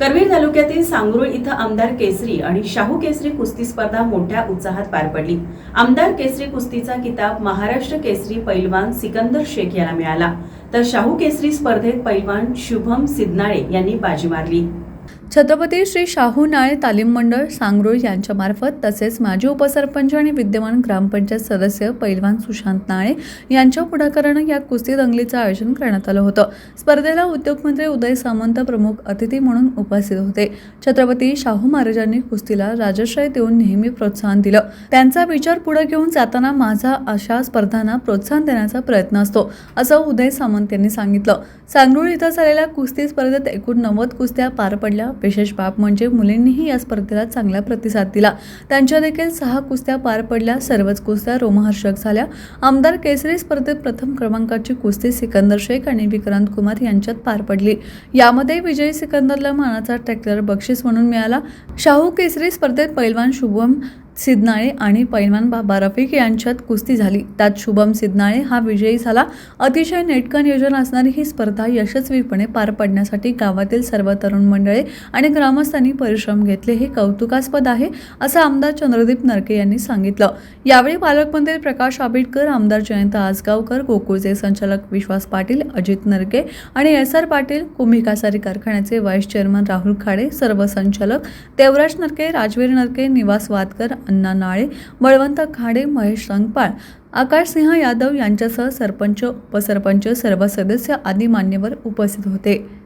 करवीर तालुक्यातील सांगरुळ इथं आमदार केसरी आणि शाहू केसरी कुस्ती स्पर्धा मोठ्या उत्साहात पार पडली। आमदार केसरी कुस्तीचा किताब महाराष्ट्र केसरी पैलवान सिकंदर शेख यांना मिळाला, तर शाहू केसरी स्पर्धेत पैलवान शुभम सिद्धनाळे यांनी बाजी मारली। छत्रपती श्री शाहू नाळे तालीम मंडळ सांगरुळ यांच्यामार्फत तसेच माजी उपसरपंच आणि विद्यमान ग्रामपंचायत सदस्य पैलवान सुशांत नाळे यांच्या पुढाकाराने या कुस्ती दंगलीचं आयोजन करण्यात आलं होतं। स्पर्धेला उद्योगमंत्री उदय सामंत प्रमुख अतिथी म्हणून उपस्थित होते। छत्रपती शाहू महाराजांनी कुस्तीला राजश्रय देऊन नेहमी प्रोत्साहन दिलं। त्यांचा विचार पुढे घेऊन जाताना माझा अशा स्पर्धांना प्रोत्साहन देण्याचा प्रयत्न असतो, असं उदय सामंत यांनी सांगितलं। सांगरुळ इथं झालेल्या कुस्ती स्पर्धेत एकूण 90 कुस्त्या पार पडल्या। विशेष बाब म्हणजे मुलींनीही या स्पर्धेला चांगला प्रतिसाद दिला। त्यांच्या देखील 6 कुस्त्या पार पडल्या। सर्वच कुस्त्या रोमहर्षक झाल्या। आमदार केसरी स्पर्धेत प्रथम क्रमांकाची कुस्ती सिकंदर शेख आणि विक्रांत कुमार यांच्यात पार पडली। यामध्ये विजयी सिकंदरला मानाचा ट्रॅक्टर बक्षीस म्हणून मिळाला। शाहू केसरी स्पर्धेत पैलवान शुभम सिद्धनाळे आणि पैलवान बाबा रफिक यांच्यात कुस्ती झाली। त्यात शुभम सिद्धनाळे हा विजयी झाला। अतिशय नेटकं नियोजन असणारी ही स्पर्धा यशस्वीपणे पार पडण्यासाठी गावातील सर्व तरुण मंडळे आणि ग्रामस्थांनी परिश्रम घेतले हे कौतुकास्पद आहे, असं आमदार चंद्रदीप नरके यांनी सांगितलं। यावेळी पालकमंत्री प्रकाश आंबेडकर, आमदार जयंत आसगावकर, गोकुळचे संचालक विश्वास पाटील, अजित नरके आणि एस.आर. पाटील, कुंभी कासारी कारखान्याचे व्हाईस चेअरमन राहुल खाडे, सर्व संचालक देवराज नरके, राजवीर नरके, निवास वादकर, अण्णा नाळे, बळवंत खाडे, महेश संगपाळ, आकाश सिंह यादव यांच्यासह सरपंच, उपसरपंच, सर्व सदस्य आदी मान्यवर उपस्थित होते।